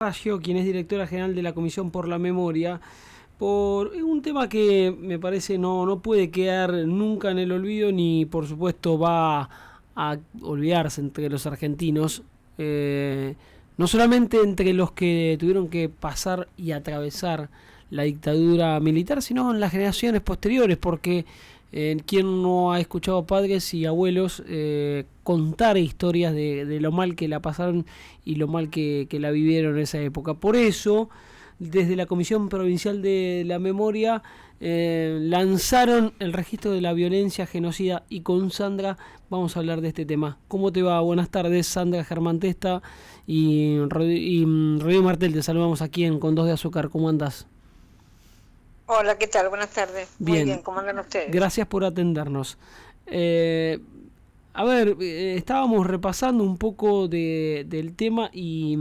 Raggio, quien es directora general de la Comisión por la Memoria, por un tema que me parece no puede quedar nunca en el olvido, ni por supuesto va a olvidarse entre los argentinos, no solamente entre los que tuvieron que pasar y atravesar la dictadura militar, sino en las generaciones posteriores, porque quien no ha escuchado a padres y abuelos contar historias de lo mal que la pasaron y lo mal que la vivieron en esa época. Por eso, desde la Comisión Provincial de la Memoria lanzaron el registro de la violencia genocida, y con Sandra vamos a hablar de este tema. ¿Cómo te va? Buenas tardes, Sandra Germán Testa y Rodrigo Martel. Te saludamos aquí en Con Dos de Azúcar. ¿Cómo andás? Hola, ¿qué tal? Buenas tardes. Muy Bien, bien, ¿cómo andan ustedes? gracias por atendernos. Eh, Estábamos repasando un poco del tema y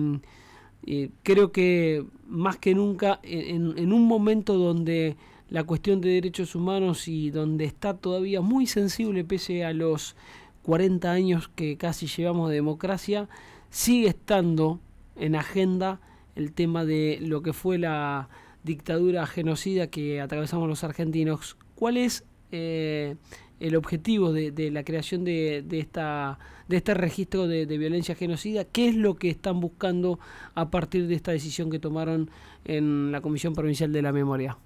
creo que más que nunca en un momento donde la cuestión de derechos humanos y donde está todavía muy sensible pese a los 40 años que casi llevamos de democracia, sigue estando en agenda el tema de lo que fue la dictadura genocida que atravesamos los argentinos. ¿Cuál es el objetivo de la creación de este registro de violencia genocida? ¿Qué es lo que están buscando a partir de esta decisión que tomaron en la Comisión Provincial de la Memoria?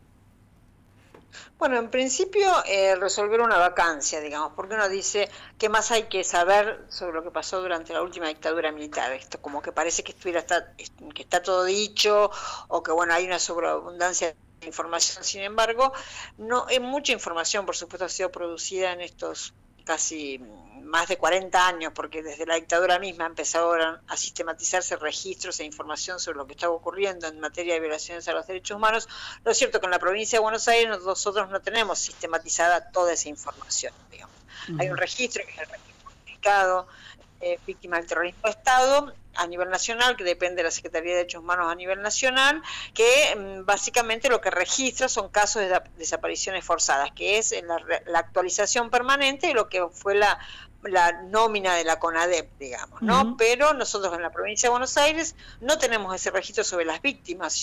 Bueno, en principio resolver una vacancia, digamos, porque uno dice, ¿qué más hay que saber sobre lo que pasó durante la última dictadura militar? Esto como que parece que que está todo dicho, o que bueno, hay una sobreabundancia de información. Sin embargo, no es mucha información, por supuesto, ha sido producida en estos casi más de 40 años, porque desde la dictadura misma empezaron a sistematizarse registros e información sobre lo que estaba ocurriendo en materia de violaciones a los derechos humanos. Lo cierto es que en la provincia de Buenos Aires nosotros no tenemos sistematizada toda esa información, digamos. Hay un registro, que es el registro unificado, víctimas del terrorismo de Estado, a nivel nacional, que depende de la Secretaría de Derechos Humanos a nivel nacional, que básicamente lo que registra son casos de desapariciones forzadas, que es la actualización permanente de lo que fue la nómina de la CONADEP, digamos, ¿no? Pero nosotros en la provincia de Buenos Aires no tenemos ese registro sobre las víctimas,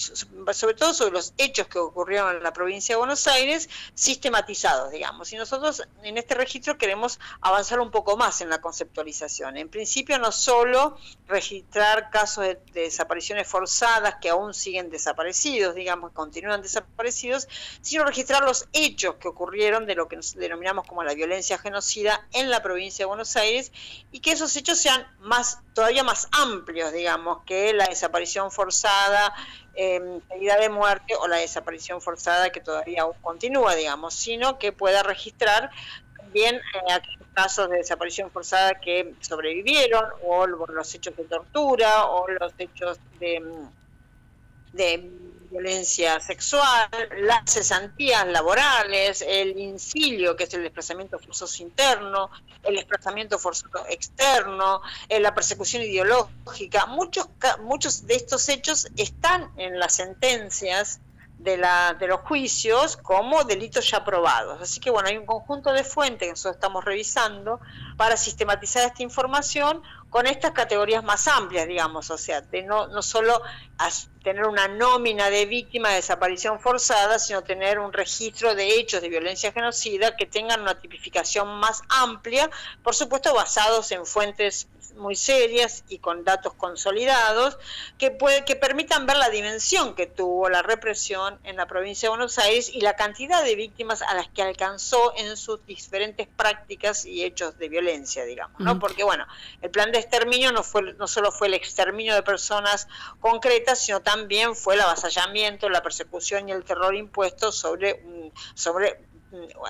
sobre todo sobre los hechos que ocurrieron en la provincia de Buenos Aires, sistematizados, digamos. Y nosotros en este registro queremos avanzar un poco más en la conceptualización. En principio, no solo registrar casos de desapariciones forzadas que aún siguen desaparecidos, digamos, continúan desaparecidos, sino registrar los hechos que ocurrieron de lo que nos denominamos como la violencia genocida en la provincia de Buenos Aires, y que esos hechos sean todavía más amplios, digamos, que la desaparición forzada, pedida de muerte, o la desaparición forzada que todavía aún continúa, digamos, sino que pueda registrar también aquellos casos de desaparición forzada que sobrevivieron, o los hechos de tortura, o los hechos de violencia sexual, las cesantías laborales, el incilio, que es el desplazamiento forzoso interno, el desplazamiento forzoso externo, la persecución ideológica. Muchos de estos hechos están en las sentencias de los juicios como delitos ya probados. Así que bueno, hay un conjunto de fuentes que nosotros estamos revisando para sistematizar esta información con estas categorías más amplias, digamos, o sea, de no solo tener una nómina de víctimas de desaparición forzada, sino tener un registro de hechos de violencia genocida que tengan una tipificación más amplia, por supuesto basados en fuentes muy serias y con datos consolidados, que permitan ver la dimensión que tuvo la represión en la provincia de Buenos Aires y la cantidad de víctimas a las que alcanzó en sus diferentes prácticas y hechos de violencia, digamos, ¿no? Porque bueno, el plan de exterminio no solo fue el exterminio de personas concretas, sino también fue el avasallamiento, la persecución y el terror impuesto sobre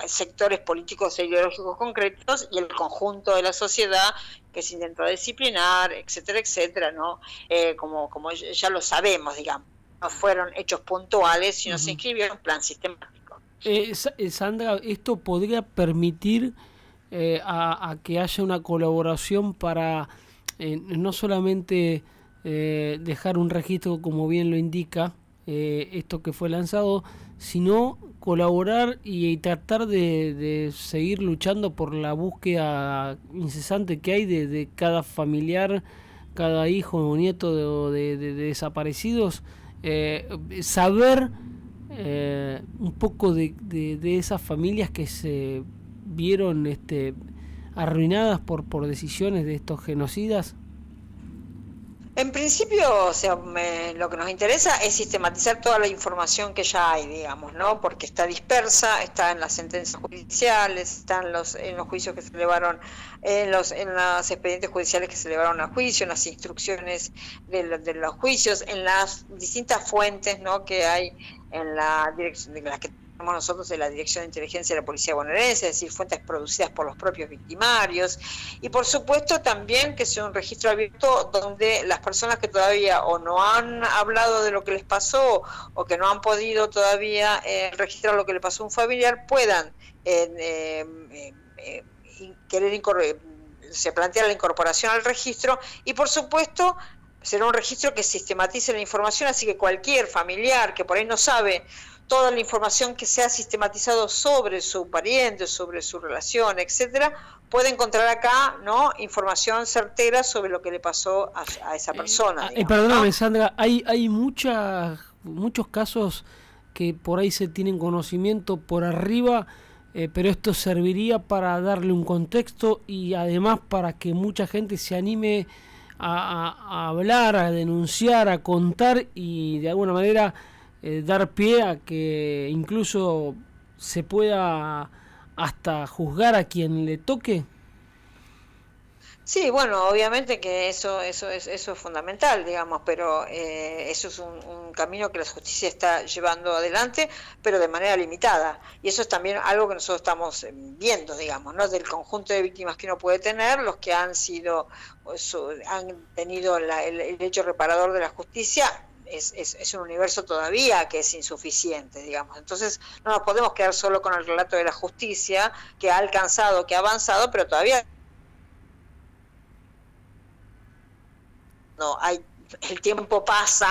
sectores políticos e ideológicos concretos y el conjunto de la sociedad, que se intentó disciplinar, etcétera, etcétera, ¿no? Como ya lo sabemos, digamos, no fueron hechos puntuales, sino se inscribió en un plan sistemático. Sandra, ¿esto podría permitir a que haya una colaboración para no solamente dejar un registro como bien lo indica esto que fue lanzado, sino colaborar y tratar de seguir luchando por la búsqueda incesante que hay de cada familiar, cada hijo o nieto de desaparecidos, saber un poco de esas familias que se vieron arruinadas por decisiones de estos genocidas? En principio, o sea, lo que nos interesa es sistematizar toda la información que ya hay, digamos, ¿no? Porque está dispersa, está en las sentencias judiciales, está en los juicios que se elevaron, en los expedientes judiciales que se elevaron a juicio, en las instrucciones de los juicios, en las distintas fuentes, ¿no? Que hay en la dirección de las que tenemos nosotros de la Dirección de Inteligencia de la Policía Bonaerense, es decir, fuentes producidas por los propios victimarios, y por supuesto también que sea un registro abierto donde las personas que todavía o no han hablado de lo que les pasó o que no han podido todavía registrar lo que le pasó a un familiar puedan se plantea la incorporación al registro, y por supuesto será un registro que sistematice la información, así que cualquier familiar que por ahí no sabe toda la información que se ha sistematizado sobre su pariente, sobre su relación, etcétera, puede encontrar acá, ¿no?, información certera sobre lo que le pasó a esa persona. Perdóname, ¿no? Sandra, hay muchos casos que por ahí se tienen conocimiento por arriba, pero esto serviría para darle un contexto y además para que mucha gente se anime a hablar, a denunciar, a contar y de alguna manera dar pie a que incluso se pueda hasta juzgar a quien le toque. Sí, bueno, obviamente que eso es fundamental, digamos, pero eso es un camino que la justicia está llevando adelante, pero de manera limitada. Y eso es también algo que nosotros estamos viendo, digamos, ¿no? Del conjunto de víctimas que uno puede tener, los que han tenido el hecho reparador de la justicia. Es un universo todavía que es insuficiente, digamos. Entonces no nos podemos quedar solo con el relato de la justicia, que ha alcanzado, que ha avanzado, pero todavía no hay. El tiempo pasa,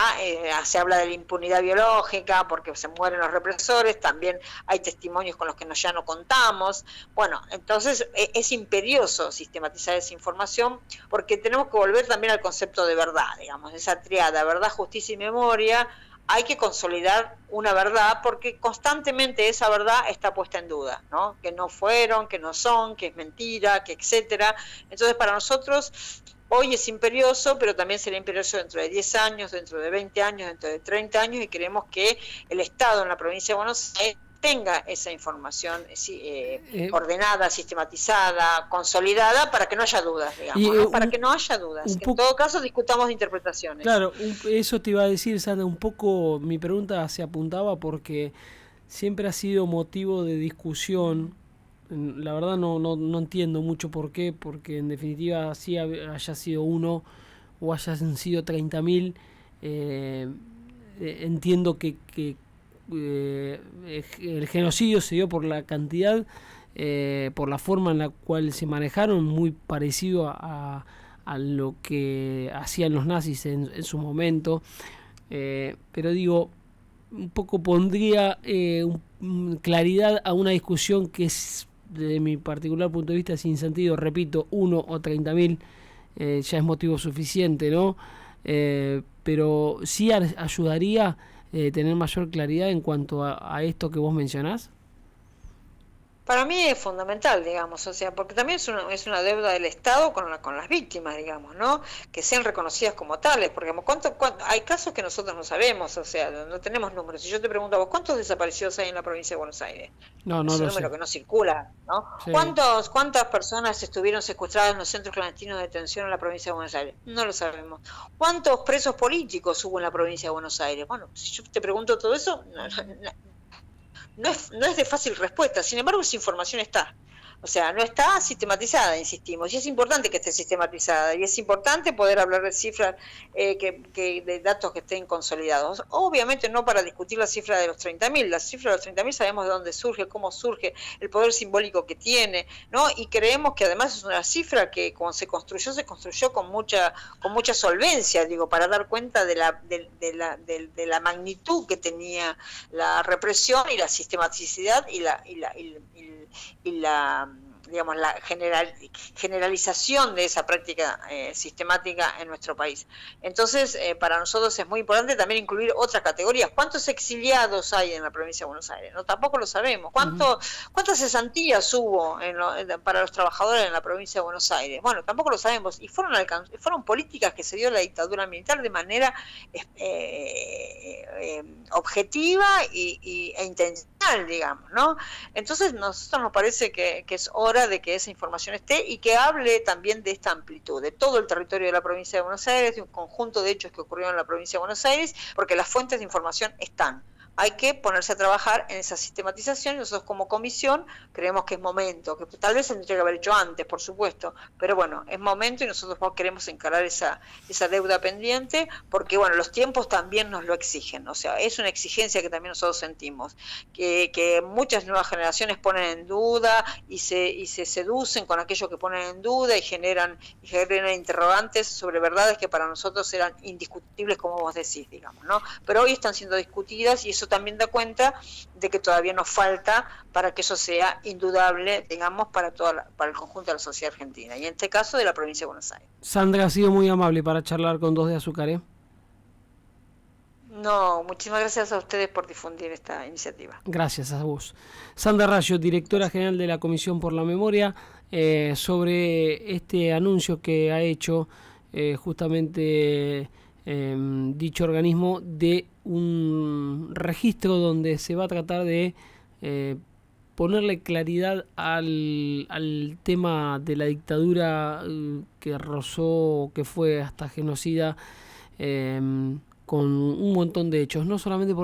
se habla de la impunidad biológica porque se mueren los represores, también hay testimonios con los que ya no contamos. Bueno, entonces es imperioso sistematizar esa información porque tenemos que volver también al concepto de verdad, digamos, esa triada, verdad, justicia y memoria. Hay que consolidar una verdad porque constantemente esa verdad está puesta en duda, ¿no? Que no fueron, que no son, que es mentira, que etcétera. Entonces para nosotros hoy es imperioso, pero también será imperioso dentro de 10 años, dentro de 20 años, dentro de 30 años, y queremos que el Estado en la provincia de Buenos Aires tenga esa información ordenada, sistematizada, consolidada, para que no haya dudas, digamos, ¿no? Para que no haya dudas. En todo caso, discutamos de interpretaciones. Claro, eso te iba a decir, Sandra, un poco mi pregunta se apuntaba porque siempre ha sido motivo de discusión. La verdad no entiendo mucho por qué, porque en definitiva sí haya sido uno o hayan sido 30.000, entiendo que el genocidio se dio por la cantidad, por la forma en la cual se manejaron, muy parecido a lo que hacían los nazis en su momento, pero digo, un poco pondría claridad a una discusión que es, desde mi particular punto de vista, sin sentido. Repito, 1 o 30.000 ya es motivo suficiente, ¿no? Pero sí ayudaría tener mayor claridad en cuanto a esto que vos mencionás. Para mí es fundamental, digamos, o sea, porque también es una deuda del Estado con las víctimas, digamos, ¿no? Que sean reconocidas como tales, porque ¿cuánto, hay casos que nosotros no sabemos, o sea, no tenemos números. Si yo te pregunto a vos, ¿cuántos desaparecidos hay en la provincia de Buenos Aires? No es un lo número sé. Que no circula, ¿no? Sí. ¿Cuántas personas estuvieron secuestradas en los centros clandestinos de detención en la provincia de Buenos Aires? No lo sabemos. ¿Cuántos presos políticos hubo en la provincia de Buenos Aires? Bueno, si yo te pregunto todo eso, no es de fácil respuesta, sin embargo esa información está. O sea, no está sistematizada, insistimos, y es importante que esté sistematizada, y es importante poder hablar de cifras, de datos que estén consolidados. Obviamente no para discutir la cifra de los 30.000, la cifra de los 30.000 sabemos de dónde surge, cómo surge, el poder simbólico que tiene, ¿no? Y creemos que además es una cifra que cuando se construyó con mucha solvencia, digo, para dar cuenta de la magnitud que tenía la represión y la sistematicidad y la digamos, la generalización de esa práctica sistemática en nuestro país. Entonces, para nosotros es muy importante también incluir otras categorías. ¿Cuántos exiliados hay en la provincia de Buenos Aires? No, tampoco lo sabemos. ¿Cuántas cesantías hubo para los trabajadores en la provincia de Buenos Aires? Bueno, tampoco lo sabemos. Y fueron políticas que se dio la dictadura militar de manera objetiva e intencional, digamos, ¿no? Entonces, nosotros nos parece que es hora de que esa información esté y que hable también de esta amplitud, de todo el territorio de la provincia de Buenos Aires, de un conjunto de hechos que ocurrieron en la provincia de Buenos Aires, porque las fuentes de información están. Hay que ponerse a trabajar en esa sistematización y nosotros como comisión creemos que es momento, que tal vez se tendría que haber hecho antes, por supuesto, pero bueno, es momento y nosotros queremos encarar esa deuda pendiente porque bueno, los tiempos también nos lo exigen, o sea, es una exigencia que también nosotros sentimos, que muchas nuevas generaciones ponen en duda y se seducen con aquello que ponen en duda y generan interrogantes sobre verdades que para nosotros eran indiscutibles, como vos decís, digamos, ¿no? Pero hoy están siendo discutidas y eso también da cuenta de que todavía nos falta para que eso sea indudable, digamos, para el conjunto de la sociedad argentina, y en este caso de la provincia de Buenos Aires. Sandra, ha sido muy amable para charlar con Dos de Azúcar, ¿eh? No, muchísimas gracias a ustedes por difundir esta iniciativa. Gracias a vos. Sandra Rayo, directora general de la Comisión por la Memoria, sobre este anuncio que ha hecho justamente dicho organismo de un registro donde se va a tratar de ponerle claridad al tema de la dictadura que rozó, que fue hasta genocida, con un montón de hechos, no solamente por